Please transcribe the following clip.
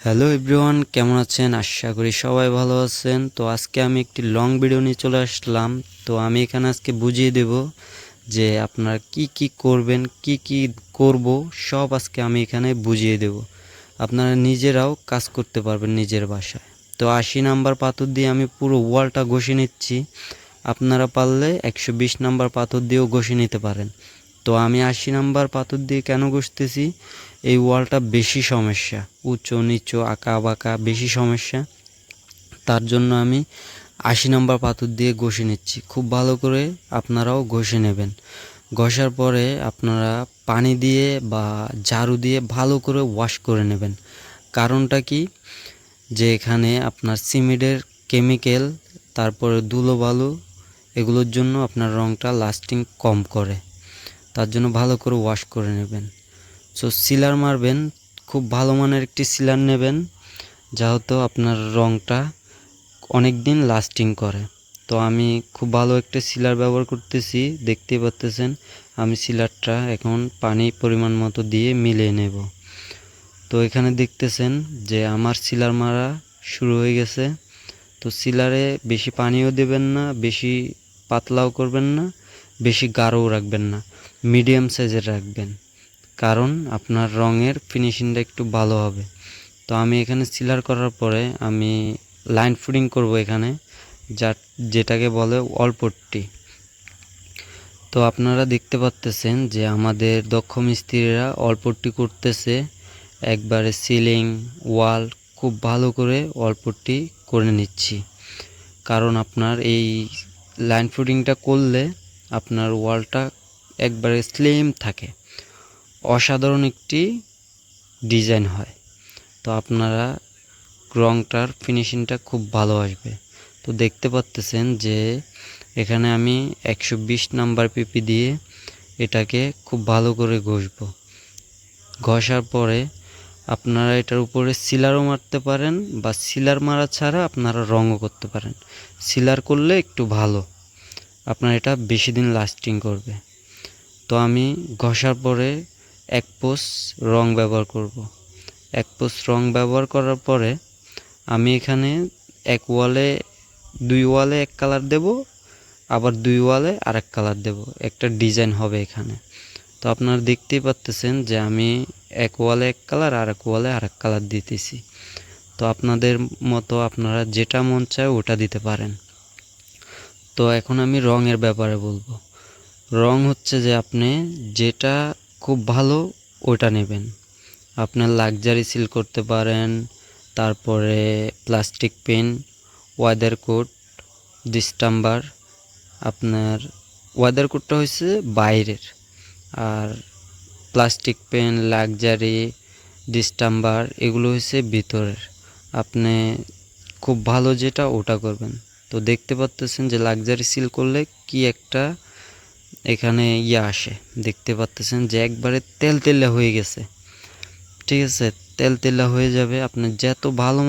Hello everyone, কেমন আছেন? আশা করি সবাই ভালো আছেন। তো আজকে আমি একটি লং ভিডিও নিয়ে চলে আসলাম। তো আমি এখানে আজকে বুঝিয়ে দেব যে আপনারা কি করবেন, কি করব, সব আজকে আমি এখানে বুঝিয়ে দেব। আপনারা নিজেরাও কাজ করতে পারবেন নিজের বাসায়। তো 80 নাম্বার পাথর দিয়ে আমি পুরো ওয়ালটা ঘষে নিচ্ছি। আপনারা পারলে 120 নাম্বার পাথর দিয়েও ঘষে নিতে পারেন। তো আমি 80 নাম্বার পাথর দিয়ে কেন ঘষতেছি? এই ওয়ালটা বেশি সমস্যা, উঁচু নিচু আঁকা বাঁকা বেশি সমস্যা। তার জন্য আমি 80 নাম্বার পাথর দিয়ে ঘষে নিচ্ছি। খুব ভালো করে আপনারাও ঘষে নেবেন। ঘষার পরে আপনারা পানি দিয়ে বা ঝাড়ু দিয়ে ভালো করে ওয়াশ করে নেবেন। কারণটা কি? যে এখানে আপনার সিমেন্টের কেমিক্যাল, তারপরে ধুলোবালু, এগুলোর জন্য আপনার রঙটা লাস্টিং কম করে। তার জন্য ভালো করে ওয়াশ করে নেবেন। সো সিলার মারবেন, খুব ভালো মানের একটি সিলার নেবেন, যেহেতু আপনার রঙটা অনেক দিন লাস্টিং করে। তো আমি খুব ভালো একটা সিলার ব্যবহার করতেছি, দেখতেই পাচ্তেছেন। আমি সিলারটা এখন পানি পরিমাণ মতো দিয়ে মিলিয়ে নেব। তো এখানে দেখতেছেন যে আমার সিলার মারা শুরু হয়ে গেছে। তো সিলারে বেশি পানিও দেবেন না, বেশি পাতলাও করবেন না, বেশি গাঢ়ও রাখবেন না, মিডিয়াম সাইজের রাখবেন, কারণ আপনার রঙের ফিনিশিংটা একটু ভালো হবে। তো আমি এখানে সিলার করার পরে আমি লাইন ফুডিং করব এখানে, যেটাকে বলে ওয়ালপট্টি। তো আপনারা দেখতে পাচ্তেছেন যে আমাদের দক্ষ মিস্ত্রিরা ওয়ালপট্টি করতেছে, একবারে সিলিং ওয়াল খুব ভালো করে ওয়ালপট্টি করে নিচ্ছি। কারণ আপনার এই লাইন ফুডিংটা করলে আপনার ওয়ালটা একবারে স্লিম থাকে, অসাধারণ একটি ডিজাইন হয়। তো আপনারা রংটার ফিনিশিংটা খুব ভালো আসবে। তো দেখতে পাচ্তেছেন যে এখানে আমি 120 নাম্বার পিপি দিয়ে এটাকে খুব ভালো করে ঘষবো। ঘষার পরে আপনারা এটার উপরে সিলারও মারতে পারেন, বা সিলার মারা ছাড়া আপনারা রঙও করতে পারেন। সিলার করলে একটু ভালো, আপনার এটা বেশি দিন লাস্টিং করবে। তো আমি ঘষার পরে এক পোস রং ব্যবহার করব। এক পোস রং ব্যবহার করার পরে আমি এখানে দুই ওয়ালে এক কালার দেব, আবার দুই ওয়ালে আরেক কালার দেব, একটা ডিজাইন হবে এখানে। তো আপনারা দেখতেই পাচ্তেছেন যে আমি এক ওয়ালে এক কালার আর এক ওয়ালে আরেক কালার দিতেছি। তো আপনাদের মতো আপনারা যেটা মন চায় ওটা দিতে পারেন। তো এখন আমি রঙের ব্যাপারে বলবো। রং হচ্ছে যে আপনি যেটা খুব ভালো ওটা নেবেন। আপনার লাক্সারি সিল করতে পারেন, তারপরে প্লাস্টিক পেন, ওয়েদার কোট, ডিস্টাম্বার। আপনার ওয়েদার কোটটা হচ্ছে বাইরের, আর প্লাস্টিক পেন, লাক্সারি, ডিস্টাম্বার এগুলো হচ্ছে ভিতরের। আপনি খুব ভালো যেটা ওটা করবেন। তো দেখতে পাচ্তেছেন যে লাক্সারি সিল করলে কি একটা এখানে আসে, দেখতে পাচ্তেছেন যে একবারে তেলতেলা হয়ে গেছে। ঠিক আছে, তেলতেলা হয়ে যাবে। আপনার যত ভালো